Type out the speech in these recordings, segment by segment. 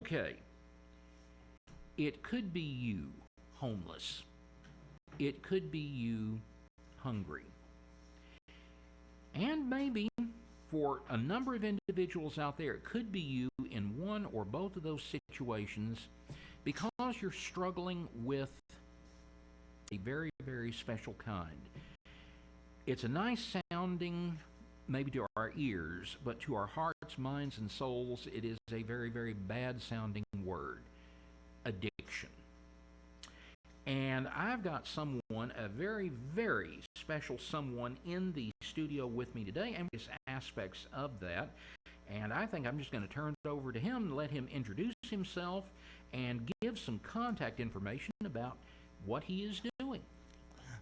Okay. It could be you, homeless. It could be you, hungry. And maybe for a number of individuals out there, it could be you in one or both of those situations because you're struggling with a very, very special kind. It's a nice sounding, maybe to our ears, but to our hearts, minds, and souls, it is a very, very bad sounding word: addiction. And I've got someone, a very, very special someone in the studio with me today, and aspects of that. And I think I'm just going to turn it over to him and let him introduce himself and give some contact information about what he is doing.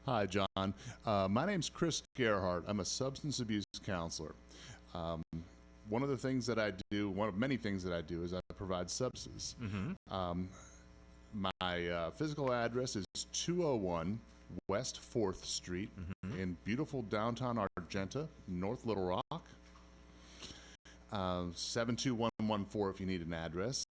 Hi, John. My name's Chris Gerhardt. I'm a substance abuse counselor. One of the things that I do, one of many things that I do, is I provide substances. My physical address is 201 West 4th Street in beautiful downtown Argenta, North Little Rock. 72114 if you need an address.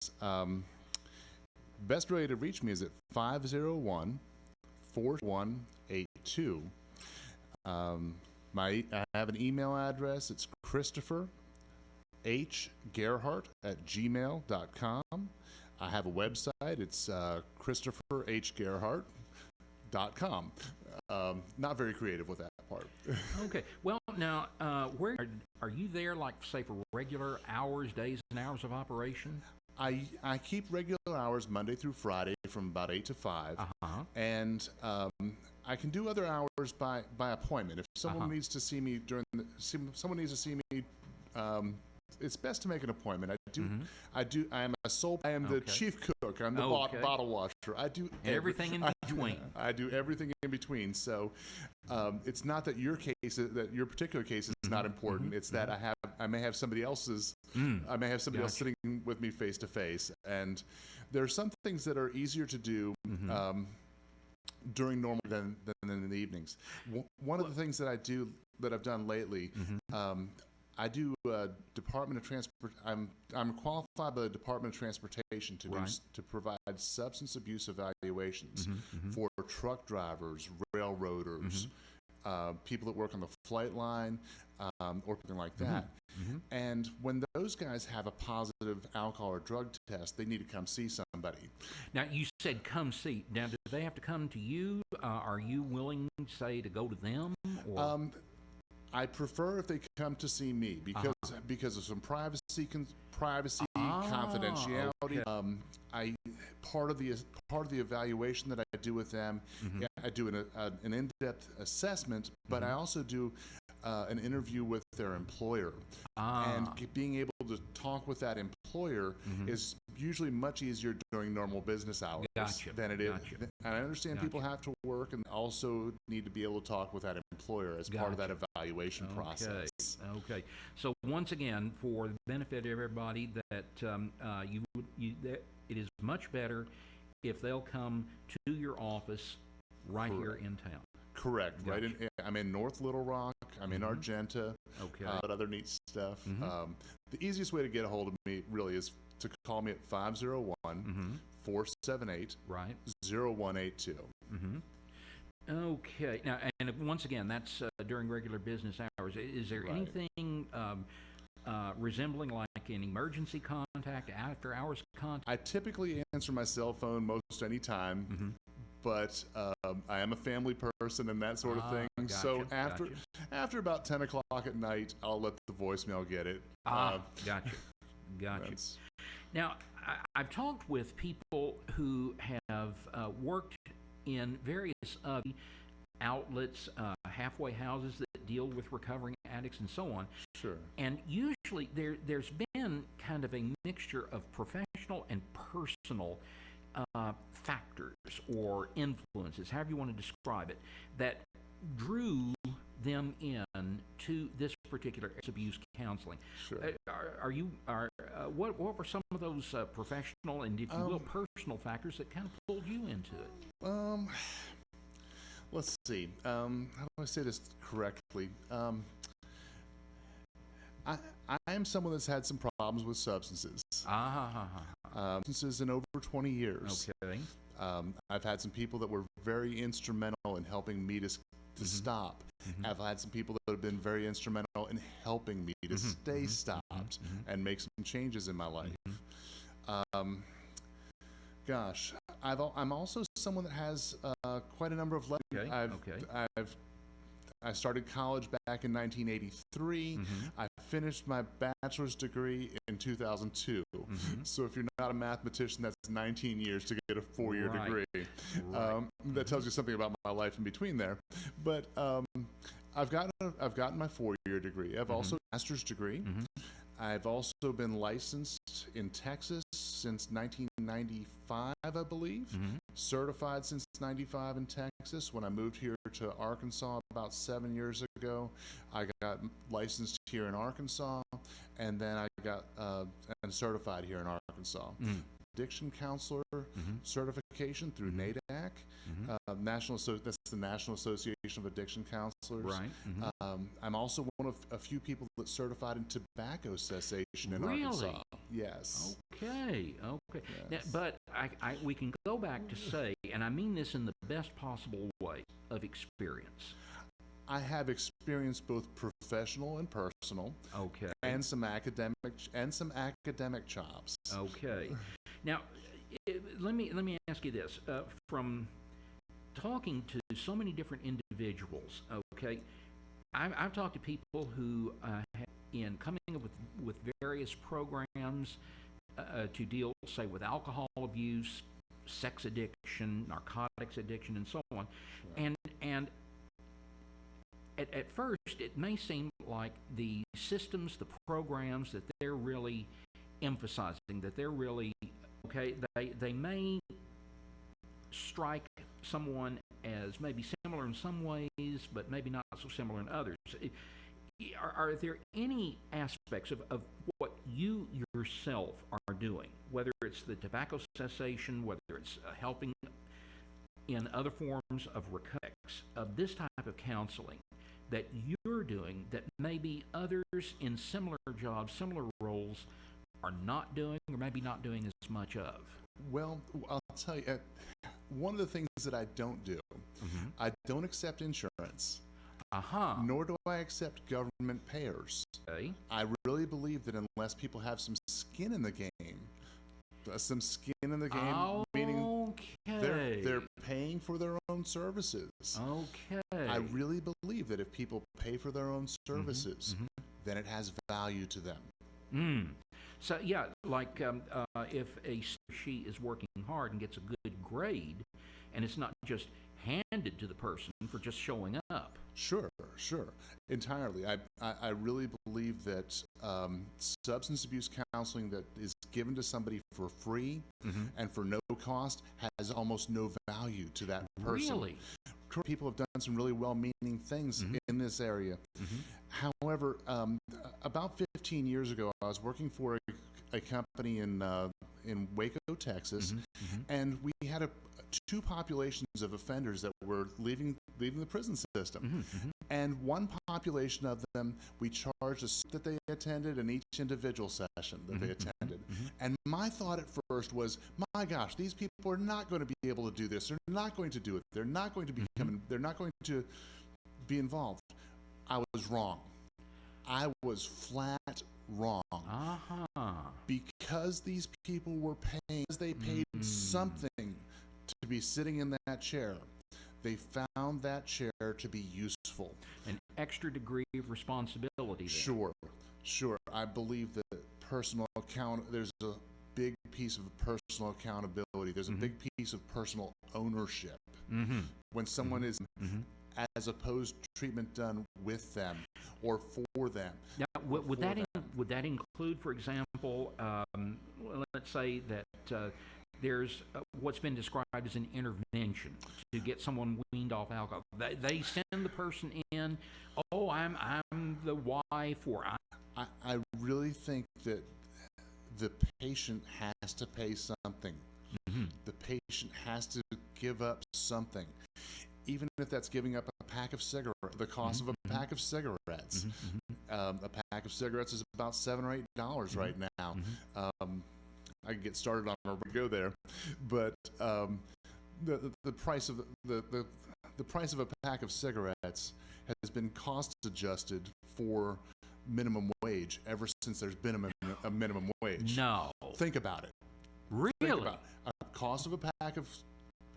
Best way to reach me is at 501-4182. I have an email address. It's ChristopherHGerhardt@gmail.com. I have a website. It's ChristopherHGerhardt.com. Not very creative with that part. Okay. Well, now, where are you there, like, say, for regular hours, days, and hours of operation? I keep regular hours Monday through Friday from about 8 to 5. And I can do other hours by appointment. If someone needs to see me it's best to make an appointment. I am the chief cook. I'm the bottle washer. I do everything in between. I do everything in between. So it's not that your particular case is not important. It's that I may have somebody else's. I may have somebody else sitting with me face to face, and there are some things that are easier to do during normal than in the evenings. One of the things that I've done lately. I do Department of Transport. I'm qualified by the Department of Transportation to provide substance abuse evaluations for truck drivers, railroaders, people that work on the flight line, or something like that. And when those guys have a positive alcohol or drug test, they need to come see somebody. Now, you said come see. Now, do they have to come to you? Are you willing, say, to go to them? Or? I prefer if they come to see me because of some privacy, confidentiality. Okay. Part of the evaluation that I do with them, I do an in-depth assessment, but I also do an interview with their employer. And being able to talk with that employer is usually much easier during normal business hours than it is. And I understand people have to work and also need to be able to talk with that employer as part of that evaluation process. Okay. So once again, for the benefit of everybody, that it is much better if they'll come to your office here in town. Correct. Gotcha. I'm in North Little Rock. I'm in Argenta. Okay. But other neat stuff. The easiest way to get a hold of me really is to call me at 501-478-0182. Okay. Now, and once again, that's during regular business hours. Is there anything resembling like an emergency contact, after hours contact? I typically answer my cell phone most any time. But I am a family person and that sort of thing. Gotcha, so after about 10 o'clock at night, I'll let the voicemail get it. Gotcha. Now, I've talked with people who have worked in various outlets, halfway houses that deal with recovering addicts and so on. Sure. And usually there's been kind of a mixture of professional and personal factors or influences, however you want to describe it, that drew them in to this particular abuse counseling. Sure. What were some of those professional and, if you will, personal factors that kind of pulled you into it? Let's see. How do I say this correctly? I am someone that's had some problems with substances. Since in over 20 years. Okay. I've had some people that were very instrumental in helping me to stop. I've had some people that have been very instrumental in helping me to stay stopped and make some changes in my life. Gosh, I'm also someone that has quite a number of lessons. I started college back in 1983. I finished my bachelor's degree in 2002. So if you're not a mathematician, that's 19 years to get a 4-year degree. That tells you something about my life in between there. But I've gotten my 4-year degree. I've also a master's degree. I've also been licensed in Texas since 1995, I believe. Certified since 95 in Texas. When I moved here to Arkansas about 7 years ago, I got licensed here in Arkansas, and then I got and certified here in Arkansas. Addiction counselor certification through NADAC, that's the National Association of Addiction Counselors. Right. I'm also one of a few people that certified in tobacco cessation in Arkansas. Yes. Okay. Yes. Now, but we can go back to say, and I mean this in the best possible way, of experience. I have experience both professional and personal. Okay. And some academic chops. Okay. Now, let me ask you this: from talking to so many different individuals, okay, I've talked to people who in coming up with various programs to deal, say, with alcohol abuse, sex addiction, narcotics addiction, and so on, and at first, it may seem like the systems, the programs that they're really emphasizing, that they're really, okay, they may strike someone as maybe similar in some ways, but maybe not so similar in others. Are there any aspects of what you yourself are doing, whether it's the tobacco cessation, whether it's helping in other forms of recovery, of this type of counseling, that you're doing that maybe others in similar jobs, similar roles are not doing, or maybe not doing as much of? Well, I'll tell you, one of the things that I don't do, I don't accept insurance. Nor do I accept government payers. Okay. I really believe that unless people have some skin in the game, meaning they're paying for their own services. Okay. I really believe that if people pay for their own services, then it has value to them. So yeah, like if she is working hard and gets a good grade, and it's not just handed to the person for just showing up. Sure, entirely. I really believe that substance abuse counseling that is given to somebody for free and for no cost has almost no value to that person. Really? People have done some really well-meaning things in this area. However, about 15 years ago, I was working for a company in Waco, Texas, and we had two populations of offenders that were leaving the prison system. And one population of them, we charged that they attended and each individual session that they attended. And my thought at first was, my gosh, these people are not going to be able to do this. They're not going to do it. They're not going to be they're not going to be involved. I was wrong. I was flat wrong. Because these people were paying, they paid something to be sitting in that chair. They found that chair to be useful. An extra degree of responsibility there. Sure. I believe that there's a big piece of personal accountability. There's a big piece of personal ownership. When someone is, as opposed to treatment done with them or for them. Now, would that include, for example, let's say that there's what's been described as an intervention to get someone weaned off alcohol. They send the person in. Oh, I'm the wife, or I really think that the patient has to pay something. The patient has to give up something, even if that's giving up a pack of cigarettes. The cost of a pack of cigarettes. A pack of cigarettes is about $7 or $8 right now. I could get started on where we go there, but the price of the price of a pack of cigarettes has been cost adjusted for minimum wage ever since there's been a minimum wage. No. Think about it. Really? Think about it. A cost of a pack of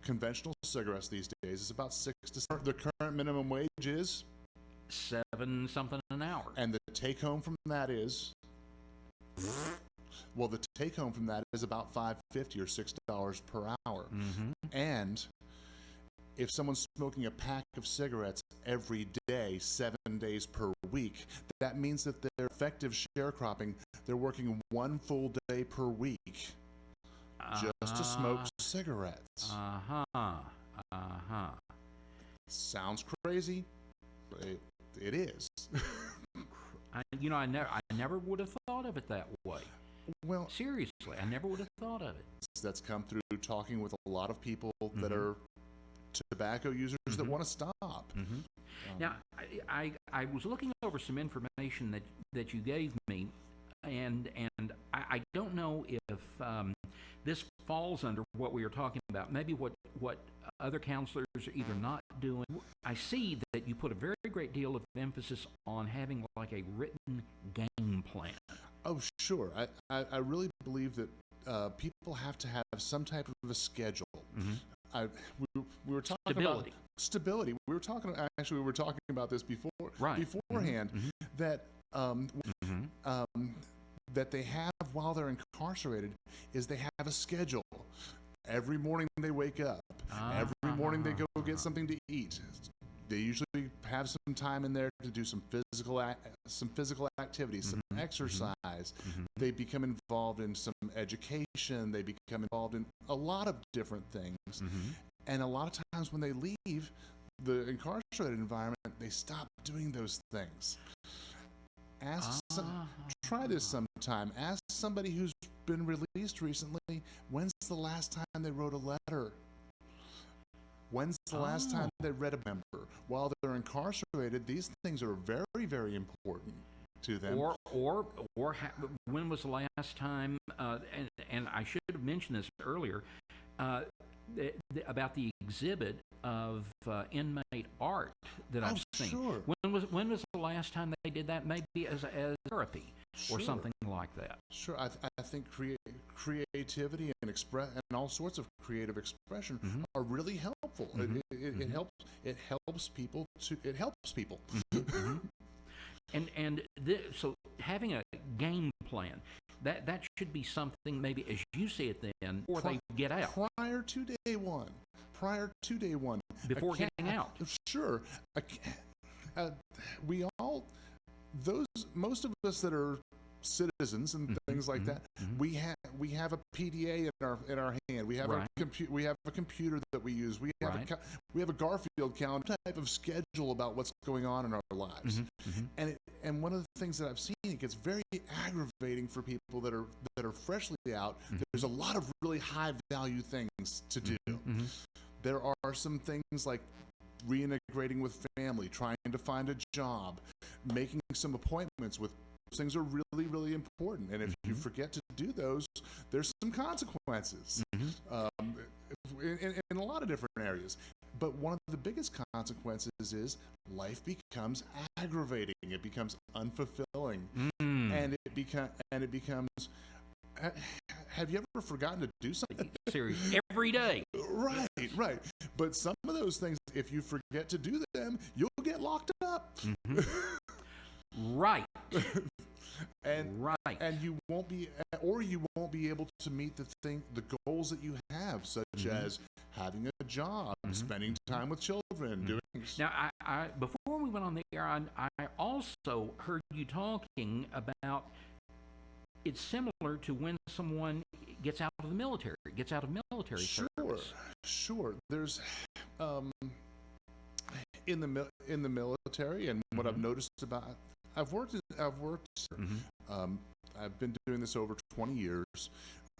conventional cigarettes these days is about $6 to $7. The current minimum wage is $7 something an hour. And the take home from that is, well, the take home from that is about $5.50 or $6 per hour. And if someone's smoking a pack of cigarettes every day, 7 days per week, that means that they're effective sharecropping. They're working 1 full day per week just to smoke cigarettes. Sounds crazy, but it is. I never would have thought of it that way. Well, seriously, I never would have thought of it. That's come through talking with a lot of people that are tobacco users that want to stop. Now, I was looking over some information that you gave me, and I don't know if this falls under what we were talking about. Maybe what other counselors are either not doing. I see that you put a very great deal of emphasis on having like a written game plan. Oh, sure. I really believe that people have to have some type of a schedule. We were talking about stability. We were talking about this beforehand. That that they have while they're incarcerated is they have a schedule. Every morning they wake up. Every morning they go get something to eat. They usually have some time in there to do some physical activities, some exercise. They become involved in some education. They become involved in a lot of different things. And a lot of times when they leave the incarcerated environment, they stop doing those things. Try this sometime. Ask somebody who's been released recently, when's the last time they wrote a letter? When's the last time they read a member? While they're incarcerated, these things are very, very important to them. Or when was the last time, and I should have mentioned this earlier, about the exhibit of inmate art that I've seen. Sure. When was the last time they did that? Maybe as therapy or something like that. Sure. I think creativity and all sorts of creative expression are really helpful. It helps people. So having a game plan, that should be something, maybe as you see it then, before they get out. Prior to day one. Before getting out. Sure. Most of us that are citizens and things like that, we have a PDA in our hand. We have a computer that we use. We have a Garfield calendar type of schedule about what's going on in our lives. And one of the things that I've seen, it gets very aggravating for people that are freshly out. There's a lot of really high value things to do. There are some things like reintegrating with family, trying to find a job, making some appointments with. Things are really, really important, and if you forget to do those, there's some consequences in a lot of different areas. But one of the biggest consequences is life becomes aggravating. It becomes unfulfilling, and it becomes. Have you ever forgotten to do something? Seriously, every day. Right. But some of those things, if you forget to do them, you'll get locked up. Right. And you won't be able to meet the goals that you have, such as having a job, spending time with children, doing. Now, I before we went on the air, I also heard you talking about. It's similar to when someone gets out of the military, service. Sure. There's in the military, and what I've noticed about. I've worked. I've been doing this over 20 years.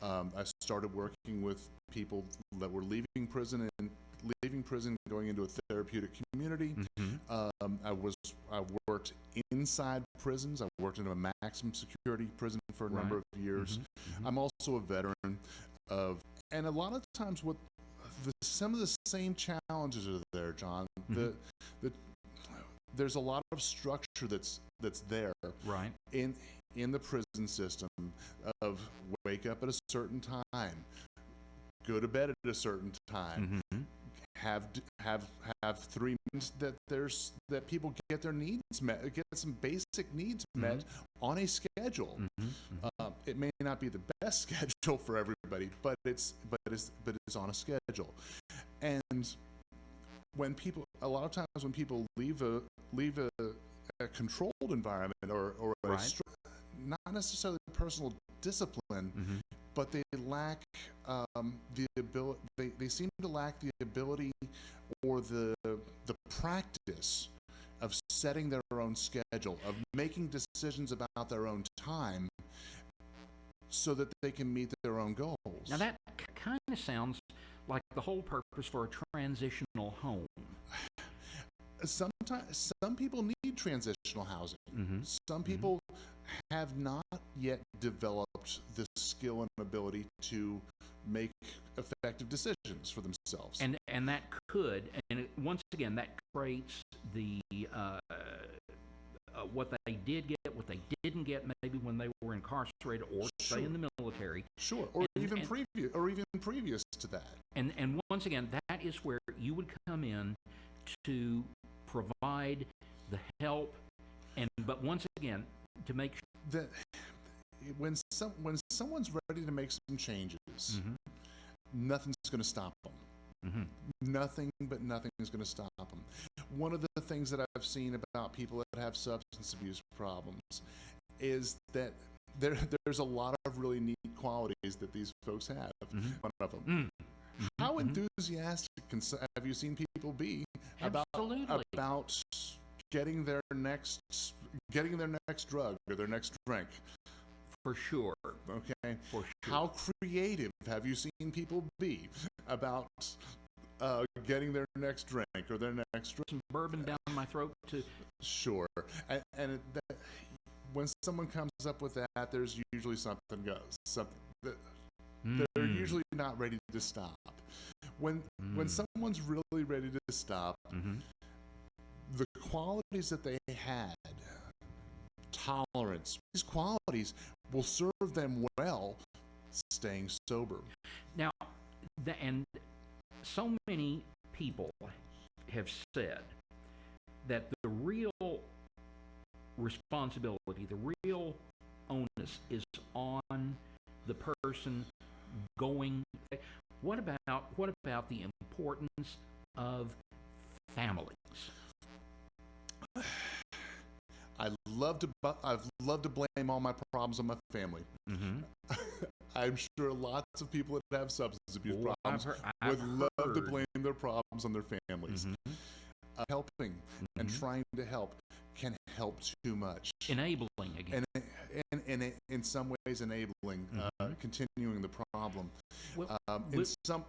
I started working with people that were leaving prison, going into a therapeutic community. I worked inside prisons. I worked in a maximum security prison for a number of years. I'm also a veteran and a lot of times some of the same challenges are there, John. There's a lot of structure that's there in the prison system of wake up at a certain time, go to bed at a certain time, have 3 months that people get their needs met, get some basic needs met on a schedule. It may not be the best schedule for everybody, but it's on a schedule. And a lot of times when people leave a controlled environment or not necessarily personal discipline, but they lack the ability. They seem to lack the ability or the practice of setting their own schedule, of making decisions about their own time, so that they can meet their own goals. Now that kind of sounds like the whole purpose for a transitional home. Sometimes some people need transitional housing. Some people have not yet developed the skill and ability to make effective decisions for themselves. And that could, once again, that creates the what they did get, what they didn't get, maybe when they were incarcerated or say in the military. Sure, or even previous to that. And once again, that is where you would come in to provide the help, but once again, to make sure that when someone's ready to make some changes, nothing's going to stop them. Nothing is going to stop them. One of the things that I've seen about people that have substance abuse problems is that there's a lot of really neat qualities that these folks have. One of them. How enthusiastic have you seen people be about getting their next drug or their next drink? For sure. Okay. For sure. How creative have you seen people be about getting their next drink or their next drink? Some bourbon down my throat to. Sure. And when someone comes up with that, there's usually something goes. They're usually not ready to stop. When someone's really ready to stop, the qualities that they had, tolerance, these qualities will serve them well staying sober. Now, and so many people have said that the real responsibility, the real onus is on the person going. What about the importance of families? I've loved to blame all my problems on my family. I'm sure lots of people that have substance abuse problems would love to blame their problems on their families. Helping and trying to help can help too much. Enabling again. And in some ways enabling, continuing the problem. Well,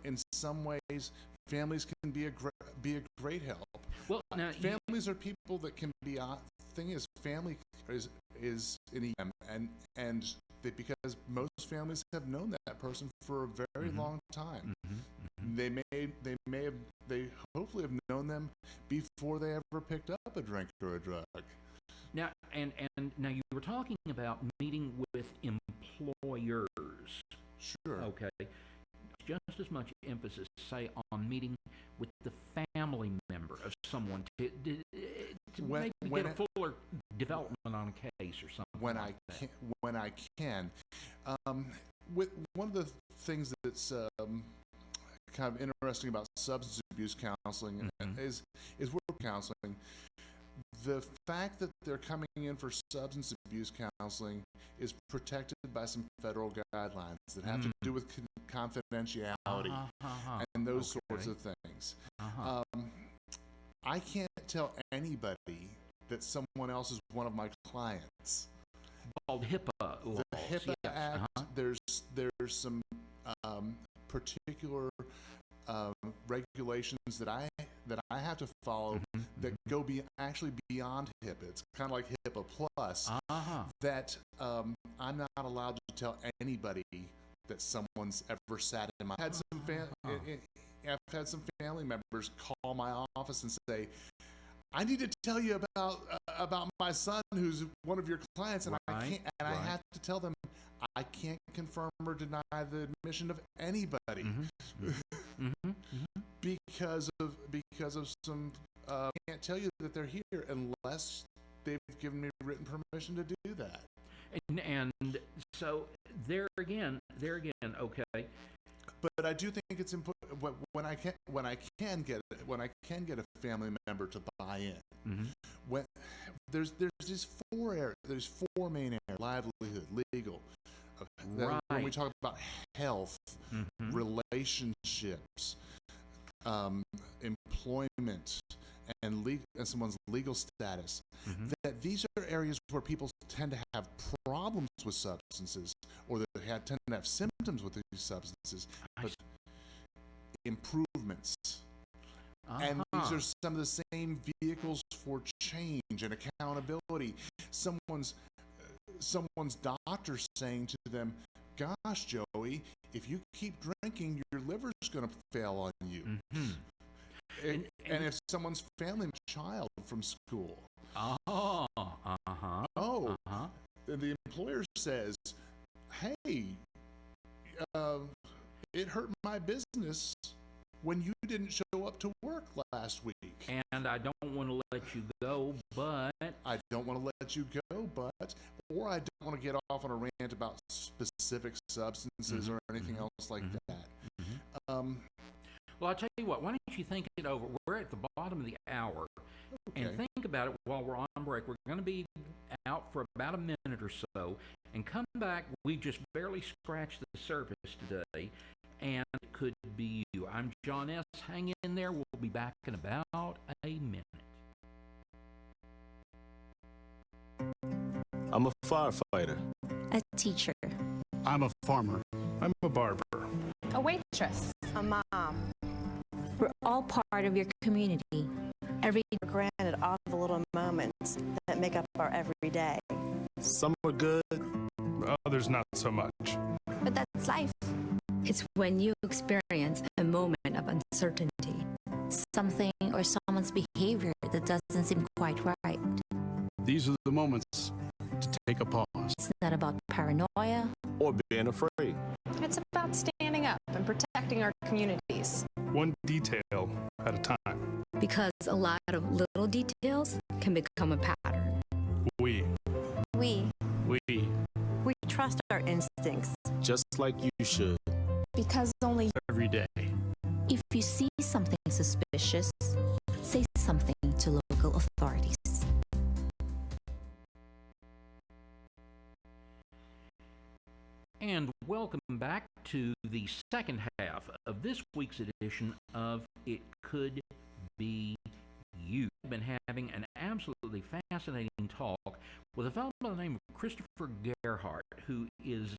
in some ways, families can be a great help. Well, now families are people that can be. Thing is, family is an and because most families have known that person for a very long time. They hopefully have known them before they ever picked up a drink or a drug. Now, and now you were talking about meeting with employers. Sure. Okay. Just as much emphasis, say, on meeting with the family member of someone to maybe get a fuller development on a case or something. When I can. With one of the things that's kind of interesting about substance abuse counseling is work counseling. The fact that they're coming in for substance abuse counseling is protected by some federal guidelines that have to do with confidentiality and those sorts of things. I can't tell anybody that someone else is one of my clients. Called HIPAA laws. The HIPAA yes. Act. There's some particular regulations that I have to follow that go actually beyond HIPAA. It's kind of like HIPAA Plus. That I'm not allowed to tell anybody that someone's ever sat in my. I've had some family members call my office and say, "I need to tell you about my son who's one of your clients," and I can't. And I have to tell them I can't confirm or deny the admission of anybody because of some. Can't tell you that they're here unless they've given me written permission to do that. And so there again, okay. But I do think it's important when I can get a family member to buy in. When there's these there's four main areas: livelihood, legal. When we talk about health, relationships, employment, and someone's legal status, that these are areas where people tend to have problems with substances, or that tend to have symptoms with these substances, but improvements. And these are some of the same vehicles for change and accountability. Someone's doctor saying to them, "Gosh, Joey, if you keep drinking, your liver's going to fail on you." And if someone's family child from school, and the employer says, "Hey, it hurt my business when you didn't show up to work last week, and I don't want to let you go, but I don't want to let you go, but," or "I don't want to get off on a rant about specific substances or anything else like that. Well, I'll tell you what, why don't you think it over? We're at the bottom of the hour, and think about it while we're on break. We're going to be out for about a minute or so, and come back. We just barely scratched the surface today, and it could be you. I'm John S. Hang in there. We'll be back in about a minute. I'm a firefighter. A teacher. I'm a farmer. I'm a barber. A waitress. A mom. We're all part of your community. We're granted all the little moments that make up our everyday. Some are good, others not so much. But that's life. It's when you experience a moment of uncertainty, something or someone's behavior that doesn't seem quite right. These are the moments to take a pause. It's not about paranoia or being afraid. It's about standing up and protecting our communities. One detail at a time. Because a lot of little details can become a pattern. We trust our instincts. Just like you should. Because only every day. If you see something suspicious, say something to local authorities. And welcome back to the second half of this week's edition of It Could Be You. We've been having an absolutely fascinating talk with a fellow by the name of Christopher Gerhardt, who is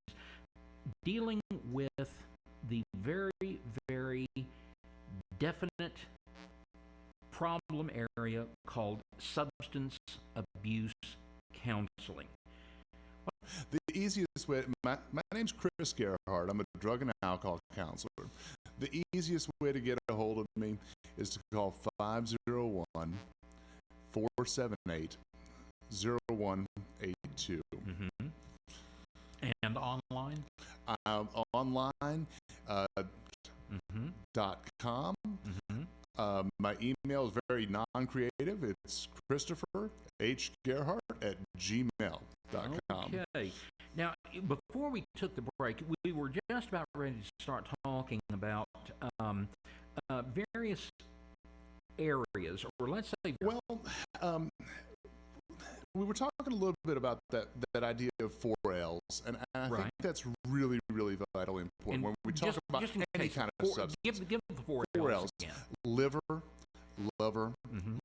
dealing with the very, very definite problem area called substance abuse counseling. The easiest way, my name's Chris Gerhardt. I'm a drug and alcohol counselor. The easiest way to get a hold of me is to call 501-478-0182. And online? Online, .com. My email is very non-creative. It's ChristopherHGerhardt@gmail.com. Okay. Now, before we took the break, we were just about ready to start talking about various areas, or let's say... Well, we were talking a little bit about that idea of 4 L's, and I think that's really, really vitally important. And when we talk about any kind of substance. Give the 4 L's again. Liver, lover,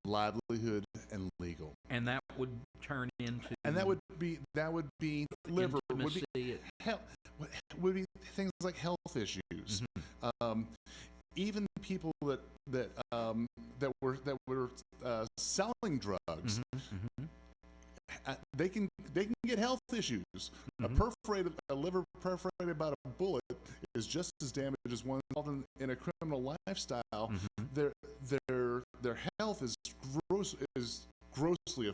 livelihood, and legal. And that would turn into... And that would be liver me would be see it. would be things like health issues. Even people that were selling drugs, they can get health issues. A liver perforated by a bullet is just as damaging as one involved in a criminal lifestyle. Their health is grossly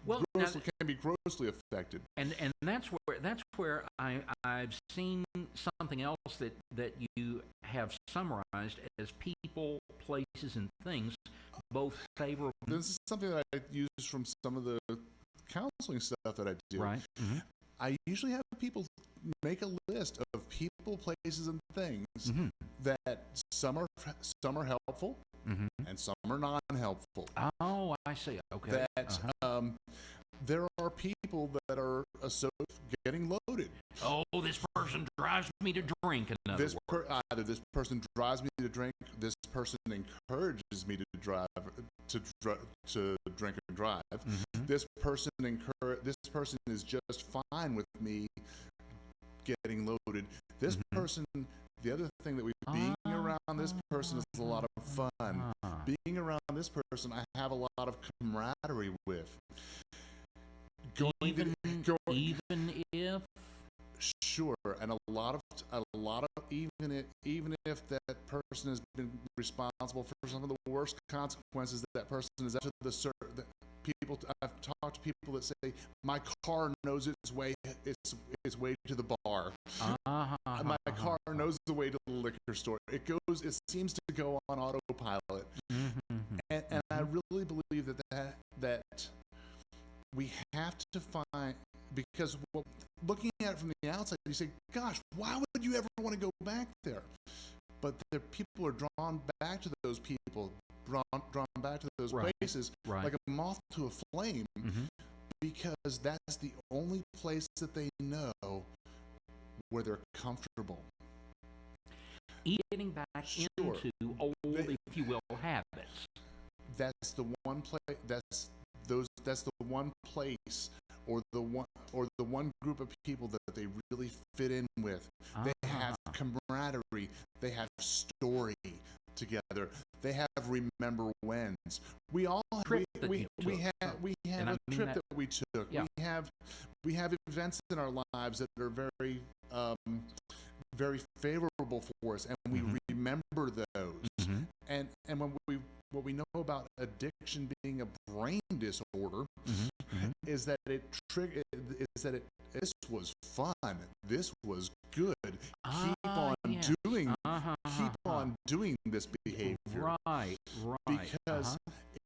Well, now, can be grossly affected. and that's where I've seen something else that you have summarized as people, places, and things, both favorable. This is something that I use from some of the counseling stuff that I do. Right. I usually have people make a list of people, places, and things that some are helpful and some are non-helpful. Oh, I see. Okay. That there are people that are getting loaded. Oh, this person drives me to drink. In other words. Either this person drives me to drink, this person encourages me to drink and drive. This person is just fine with me getting loaded. This person, the other thing that being around this person is a lot of fun. Being around this person, I have a lot of camaraderie with. Even if Sure, and a lot of even if that person has been responsible for some of the worst consequences that person is up to the people. I've talked to people that say my car knows its way to the bar. My car knows the way to the liquor store. It seems to go on autopilot, and I really believe that we have to find, because looking at it from the outside, you say, gosh, why would you ever want to go back there? But people are drawn back to those people, drawn back to those places, like a moth to a flame, because that's the only place that they know where they're comfortable. Getting back into old, if you will, habits. That's the one place. That's the one place, or the one group of people that they really fit in with. They have camaraderie. They have story together. They have remember whens. We all we have a trip that we took. Yeah. We have events in our lives that are very very favorable for us, and we remember those. And what we know about addiction being a brain disorder is that this was fun, this was good. Keep on doing this behavior, Right. because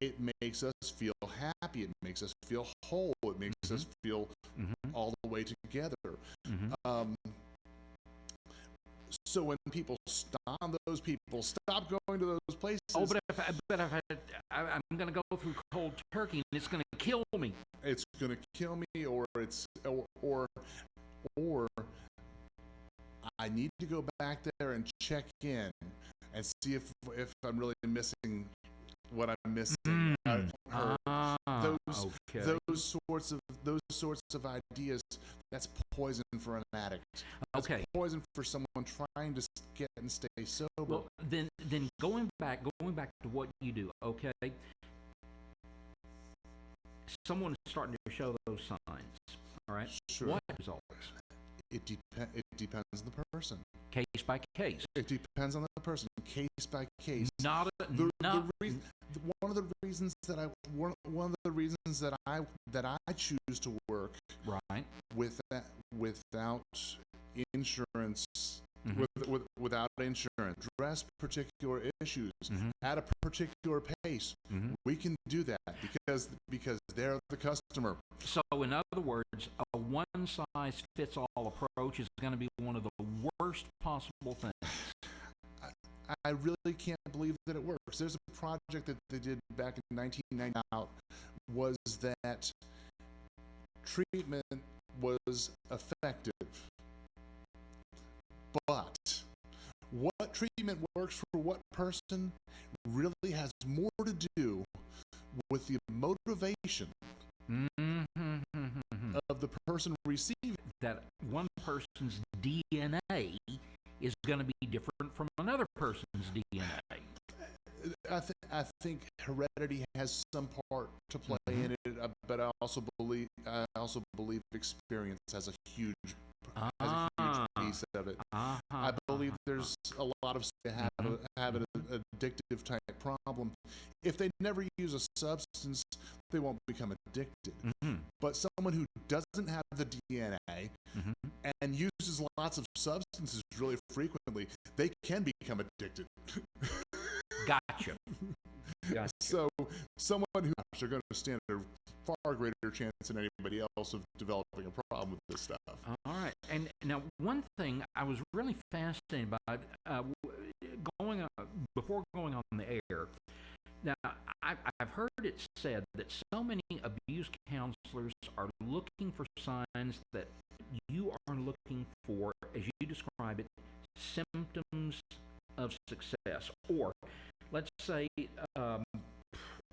it makes us feel happy, it makes us feel whole, it makes us feel all the way together. So when people stop going to those places. Oh, but if I'm going to go through cold turkey and it's going to kill me. It's going to kill me, or I need to go back there and check in and see if I'm really missing what I'm missing. Those sorts of ideas. That's poison for an addict. That's poison for someone trying to get and stay sober. Well, then going back to what you do. Okay. Someone is starting to show those signs. All right. Sure. What results? It depends on the person. Case by case. It depends on the person, case by case. One of the reasons that I choose to work without insurance, without insurance, address particular issues at a particular pace. We can do that because they're the customer. So, in other words, a one-size-fits-all approach is going to be one of the worst possible things. I really can't believe that it works. There's a project that they did back in 1990 was that treatment was effective. But what treatment works for what person really has more to do with the motivation of the person receiving. that one person's DNA is going to be different from another person's DNA. I think heredity has some part to play in it, but I also believe experience has a huge piece of it. I believe there's a lot of have an addictive type problem. If they never use a substance, they won't become addicted. But someone who doesn't have the DNA and uses lots of substances really frequently, they can become addicted. Gotcha. So someone who are going to stand a far greater chance than anybody else of developing a problem with this stuff. All right. And now one thing I was really fascinated about before going on the air. Now, I've heard it said that so many abuse counselors are looking for signs that you are looking for, as you describe it, symptoms of success, or let's say, and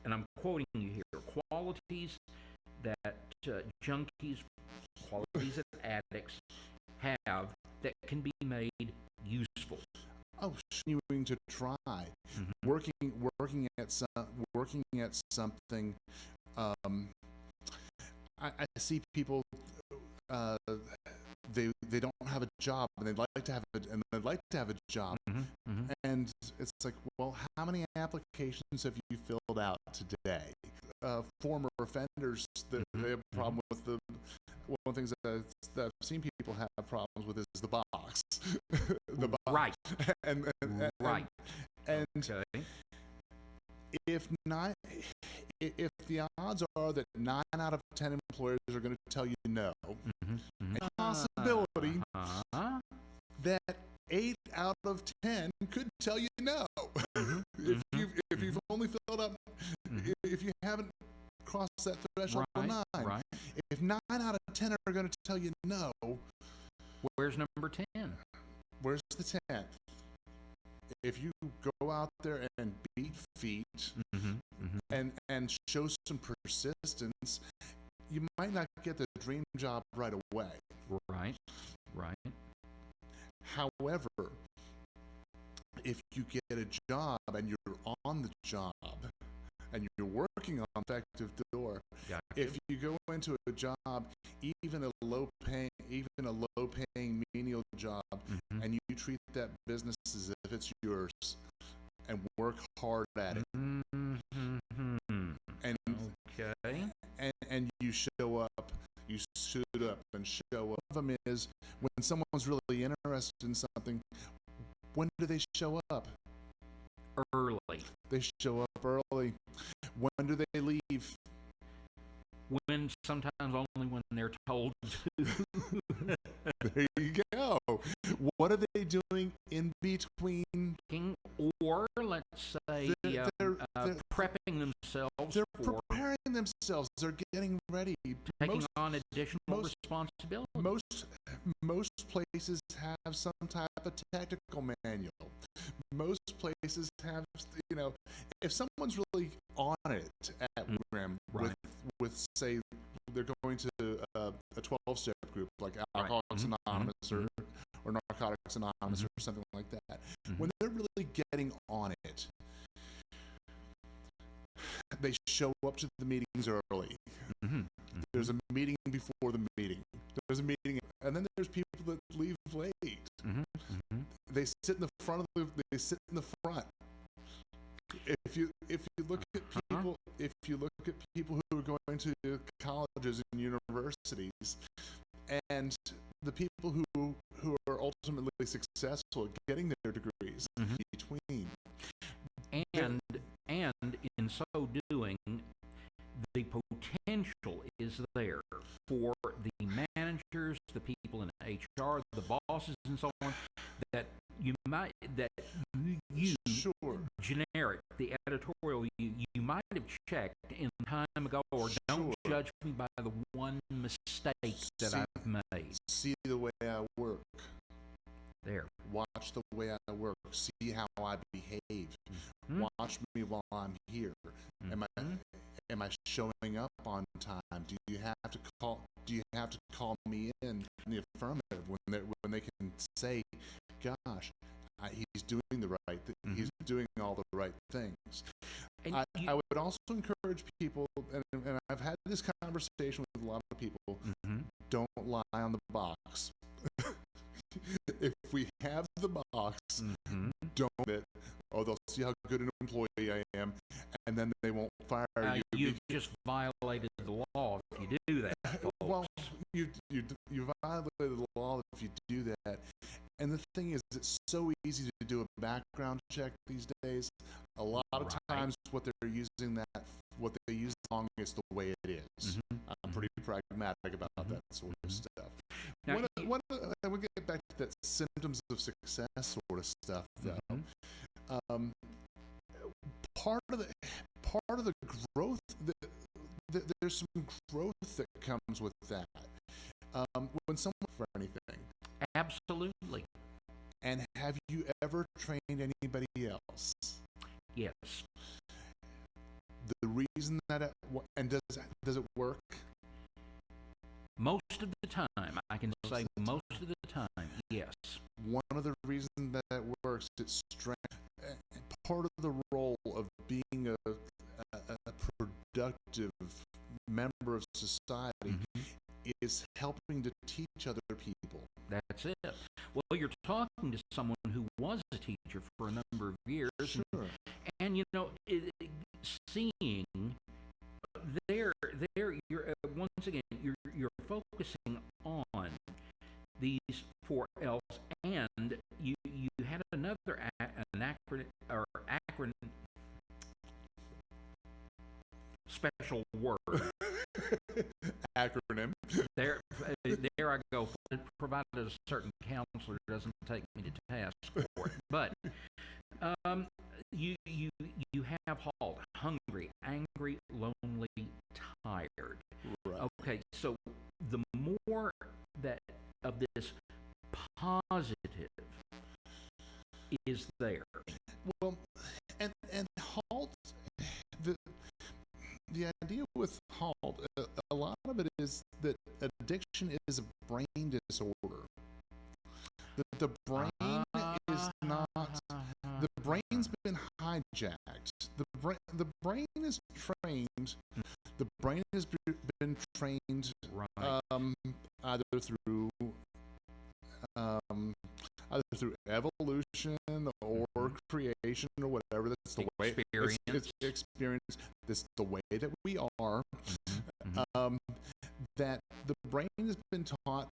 I'm quoting you here, qualities that junkies, qualities that addicts have that can be made useful. Oh, continuing to try, working at something. I see people. They don't have a job and they'd like to have a job, and it's like, well, how many applications have you filled out today? Former offenders that they have a problem with one of the things that I've seen people have problems with is the box. The box. Right. And right. And okay. If the odds are that 9 out of 10 employers are going to tell you no, a possibility that 8 out of 10 could tell you no. If you've only filled up, if you haven't crossed that threshold of 9, if 9 out of 10 are going to tell you no, where's number 10? Where's the 10th? If you go out there and beat feet and show some persistence, you might not get the dream job right away. Right. However, if you get a job and you're on the job and you're working on effective door, if you go into a job, even a low paying menial job, and you treat that business as if it's yours and work hard at it, and you show up, you suit up and show up. The problem is, when someone's really interested in something, when do they show up? Early. They show up early. When do they leave? When sometimes only when they're told to. There you go. What are they doing in between? Or let's say they're prepping themselves. They're preparing themselves. They're getting ready. Taking on additional responsibility. Most places have some type of tactical manual. Most places have, if someone's really on it at WRAM with say, they're going to a 12-step group like Alcoholics Anonymous or Narcotics Anonymous or something like that. When they're really getting on it, they show up to the meetings early. There's a meeting before the meeting. There's a meeting, and then there's people that leave late. They sit in the front If you look at people who are going to colleges and universities, and the people who are ultimately successful at getting their degrees between, and in so doing, the potential is there for the managers, the people in HR, the bosses, and so on, that you generic, the editorial, you might have checked in time ago, or don't judge me by the one mistake that I've made. See the way I work. There. Watch the way I work. See how I behave. Watch me while I'm here. am I showing up on time? Do you have to call me in the affirmative when they can say, gosh, he's doing the right he's doing all the right things. And I would also encourage people, and I've had this conversation with a lot of people, don't lie on the box. If we have the box, don't admit, they'll see how good an employee I am, and then they won't fire you. You've just violated the law if you do that, folks. Well, you violated the law if you do that. And the thing is, it's so easy to do a background check these days. A lot of times, what they use long is the way it is. I'm pretty pragmatic about that sort of stuff. Now, we get back to that symptoms of success sort of stuff, though. Part of the growth, there's some growth that comes with that. When someone for anything. Absolutely. And have you ever trained anybody else? Yes. The reason that does it work? Most of the time, I can say most of the time, yes. One of the reasons that it works, it's strength. Part of the role of being a productive member of society is helping to teach other people. That's it. Well, you're talking to someone who was a teacher for a number of years. Sure. And you know, seeing there, you're once again, you're focusing on these 4 L's, and you had another an acronym special word. Acronym. There I go. Provided a certain counselor doesn't take me to task for it. But you have HALT: hungry, angry, lonely, tired. Right. Okay, so the more that of this positive is there. Well, and HALT, the idea with HALT, a lot of it is that addiction is a brain disorder. The brain is not. The brain's been hijacked. The brain is trained. The brain has been trained either through evolution or creation or whatever. That's the way it's experience. That's the way that we are. That the brain has been taught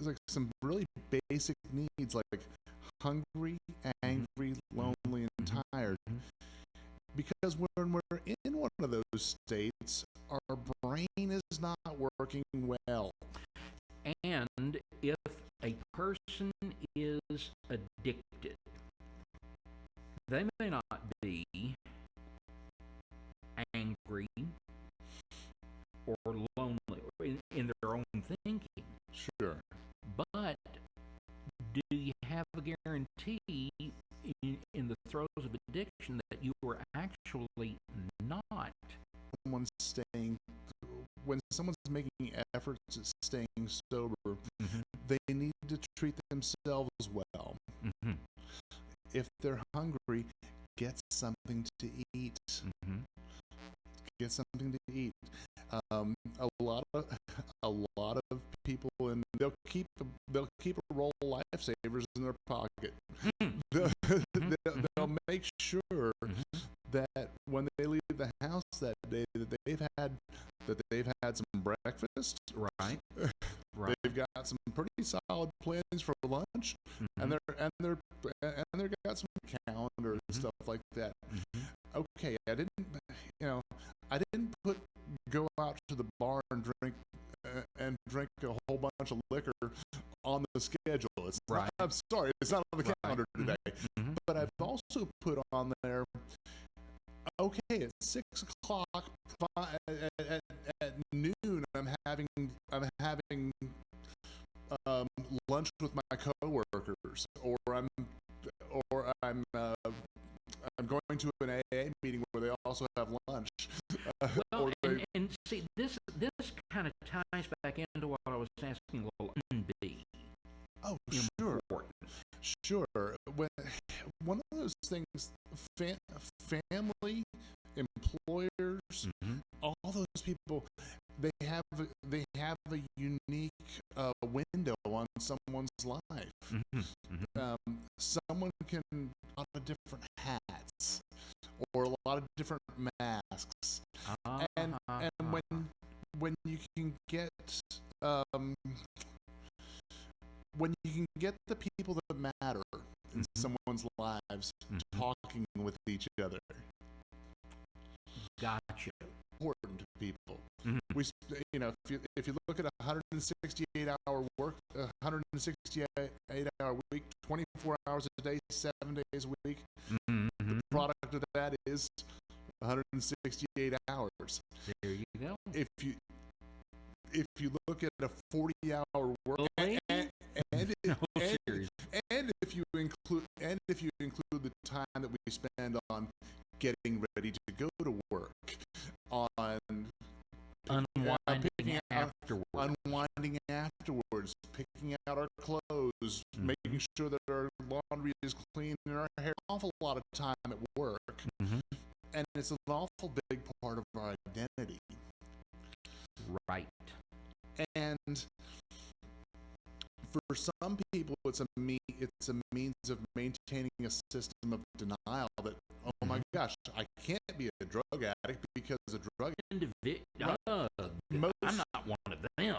like some really basic needs, like hungry, angry, lonely, and tired. Because when we're in one of those states, our brain is not working well. And if a person is addicted, they may not be angry or lonely in their own thinking. Sure. But do you have a guarantee in the throes of addiction that you are actually not? When someone's making efforts at staying sober, they need to treat themselves well. If they're hungry, get something to eat. Get something to eat. A lot of people, and they'll keep a roll of lifesavers in their pocket. They'll make sure that when they leave the house that day, that they've had some breakfast. Right. They've got some pretty solid plans for lunch, and they've got some calendar and stuff like that. Okay, I didn't go out to the bar and drink a whole bunch of liquor on the schedule. I'm sorry, it's not on the calendar today. But I've also put on there, okay, at 6 o'clock at noon, I'm having lunch with my coworkers, or I'm going to an AA meeting where they also have lunch. asking, well, be Oh, sure. important? Sure. One of those things, family, employers, all those people, they have a unique window on someone's life. Someone can wear a lot of different hats or a lot of different masks, and when you can get the people that matter in someone's lives talking with each other. Gotcha. Important to people. If you look at 168-hour week, 24 hours a day, 7 days a week, the product of that is 168 hours. There you go. If you look at a 40-hour work, and if you include the time that we spend on getting ready to go to work, on unwinding afterwards, picking out our clothes, making sure that our laundry is clean and our hair, an awful lot of time at work, and it's an awful big part of our identity. Right. And for some people, it's a means of maintaining a system of denial that, oh my gosh, I can't be a drug addict because a drug addict. I'm not one of them.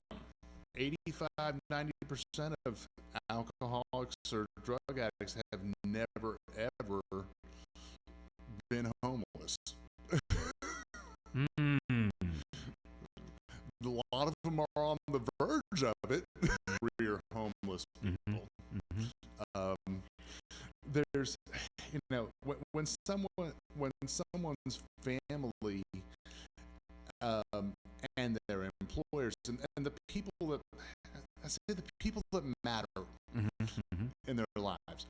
85-90% of alcoholics or drug addicts have never ever been homeless. A lot of them are on the verge of it. We're homeless people. There's, when someone's family and their employers and the people that matter in their lives.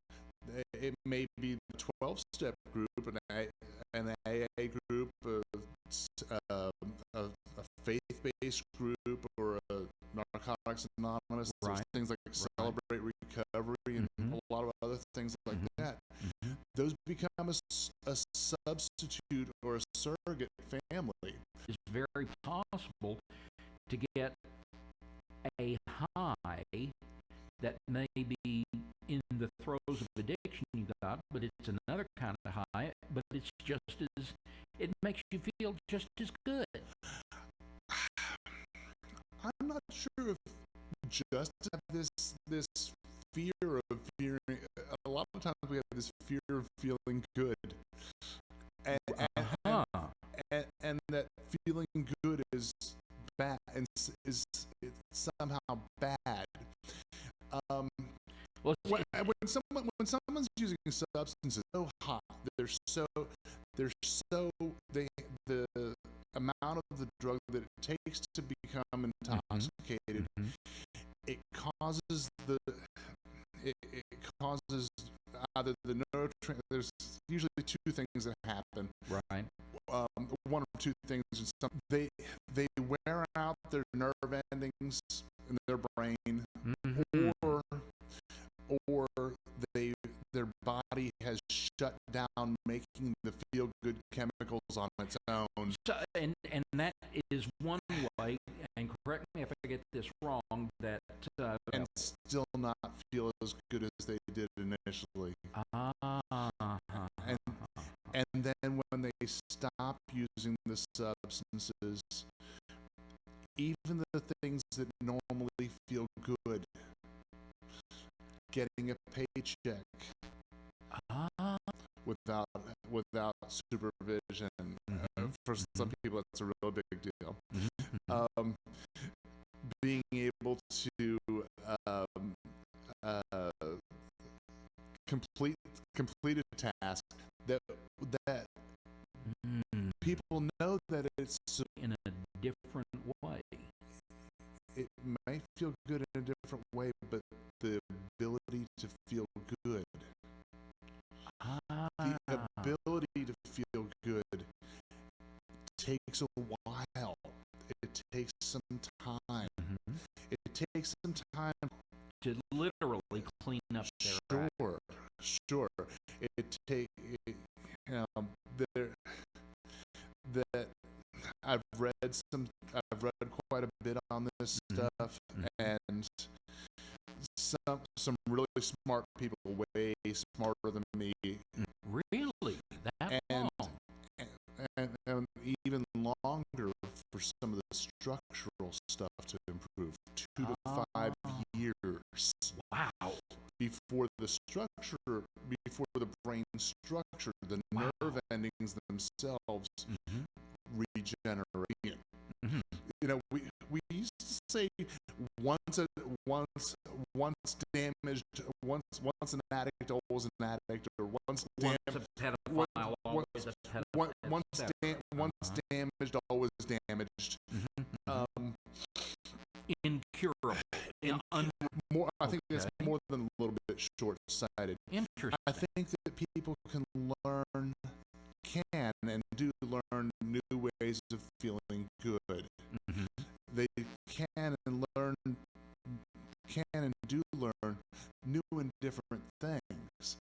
It may be the 12-step group, an AA group, a faith-based group, or a Narcotics Anonymous. Right. There's things like Celebrate Recovery and a lot of other things like that. Those become a substitute or a surrogate family. It's very possible to get a high that may be in the throes of addiction you got, but it's another kind of high, but it's it makes you feel just as good. I'm not sure if just have this fear of fearing. A lot of times we have this fear of feeling good, and that feeling good is bad, and is somehow bad. When someone's using substances so hot, the amount of the drug that it takes to become intoxicated, it causes either the neurotransmitter. There's usually two things that happen. Right. One or two things. They wear out their nerve endings in their brain, or their body has shut down making the feel-good chemicals on its own. So, and that is one way, and correct me if I get this wrong, that and still not feel as good as they did initially. And then when they stop using the substances, even the things that normally feel good, getting a paycheck without supervision, for some people that's a real big deal. Being able to complete a task that people know that it's in a different way. It might feel good in a different way, but the ability to feel good, the ability to feel good takes a while. It takes some time. It takes take some time. to literally clean up their act. Sure. There that I've read quite a bit on this stuff, and some really smart people, way smarter than me, Really? That and long? and even longer for some of the structural stuff to improve. 2 to 5 years. Wow. Before the brain structure, the nerve endings themselves regenerate. You know, we used to say once damaged, once an addict, always an addict, or once damaged, always damaged. Incurable. I think it's more than a little bit short-sighted. Interesting. I think that people can and do learn new ways of feeling good. They can and do learn new and different things.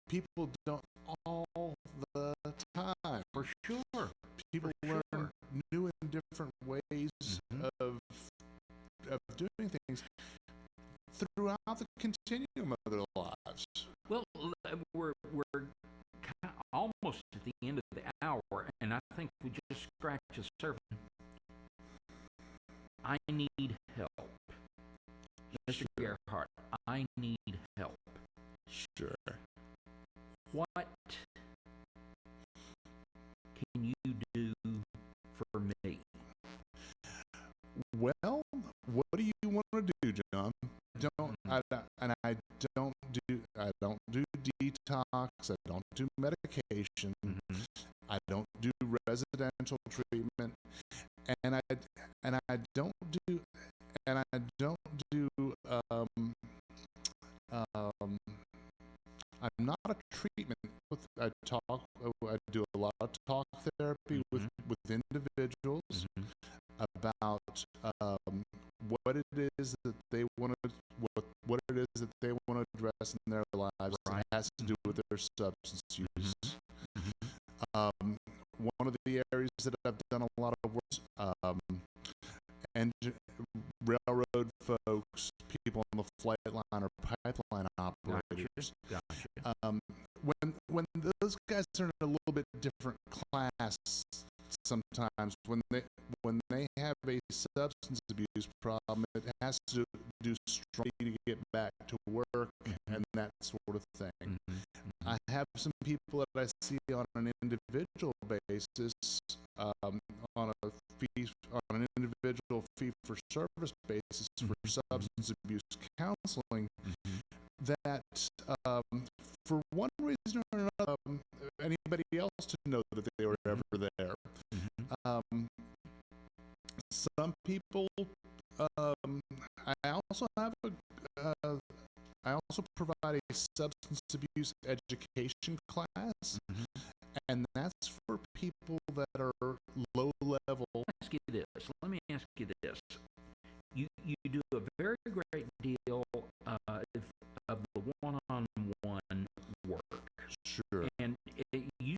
People don't all the time. For sure. People learn new and different ways of doing things throughout the continuum of their lives. Well, we're almost at the end of the hour, and I think we just scratched the surface. I need help. Mr. Gerhardt, I need help. Sure. What can you do for me? Well, what do you want to do, John? I don't do detox. I don't do medication. I don't do residential treatment, and I don't do I'm not a treatment. I do a lot of talk therapy with individuals about what it is that they want to address in their lives. Right. It has to do with their substance use. One of the areas that I've done a lot of work, railroad folks, people on the flight line or pipeline operators. Gotcha. When those guys are in a little bit different class, sometimes when they have a substance abuse problem, it has to do strongly to get back to work and that sort of thing. I have some people that I see on an individual basis, on an individual fee-for-service basis for substance abuse counseling, that for one reason or another, anybody else to know that they were ever there. Some people, I also provide a substance abuse education class, and that's for people that are low level. Let me ask you this. You do a very great deal of the one-on-one work. Sure. And you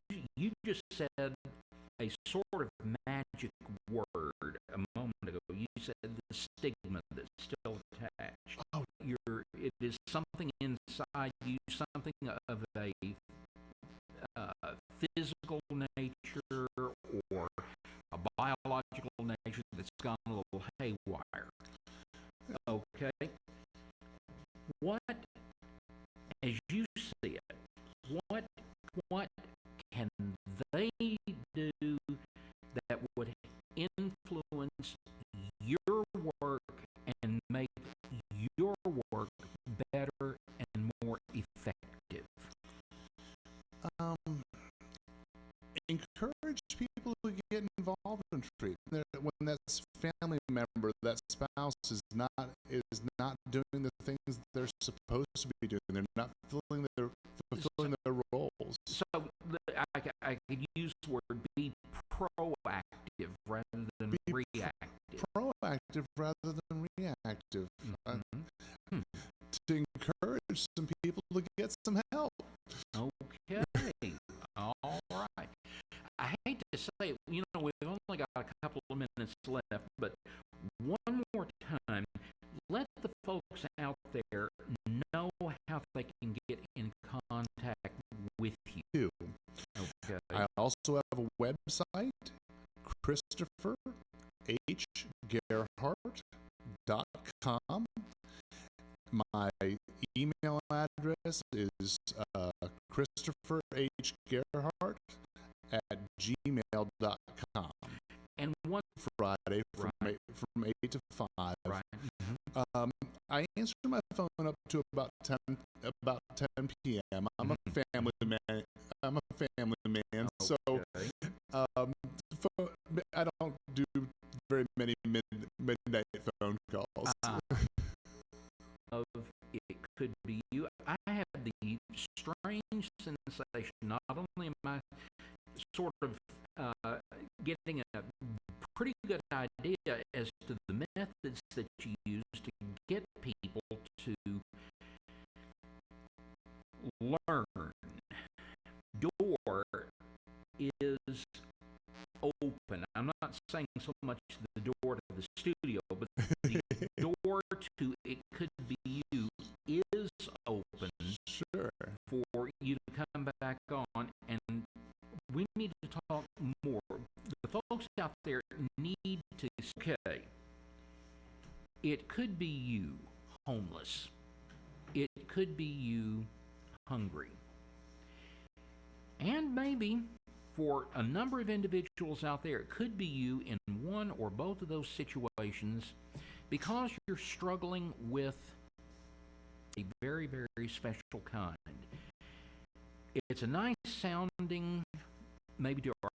just said a sort of magic word a moment ago. You said the stigma that's still attached. Oh. It is something inside you, something of a physical nature or a biological nature that's gone a little haywire. Okay? What, as you see it, what can they do that would influence your work and make your work better and more effective? Encourage people to get involved in treatment. When that family member, that spouse is not doing the things that they're supposed to be doing, they're not fulfilling their roles. So I could use the word be proactive rather than reactive. Proactive rather than reactive. to encourage some people to get some help. Okay. All right. I hate to say it, we've only got a couple of minutes left, but one more time, let the folks out there know how they can get in contact with you. Okay. I also have a website, ChristopherHGerhardt.com. My email address is ChristopherHGerhardt@gmail.com. And one Friday from 8 to 5. right. I answer my phone up to about 10 p.m. I'm a family man. So Okay. I don't do very many midnight phone calls. Of it could be you. I have the strange sensation, not only am I sort of getting a pretty good idea as to the methods that you use to get people to learn. Door is open. I'm not saying so much the door to the studio, but the door to it could be you is open Sure. for you to come back on, and we need to talk more. The folks out there need to, okay, it could be you homeless. It could be you hungry. And maybe for a number of individuals out there, it could be you in one or both of those situations because you're struggling with a very, very special kind. It's a nice sounding, maybe to our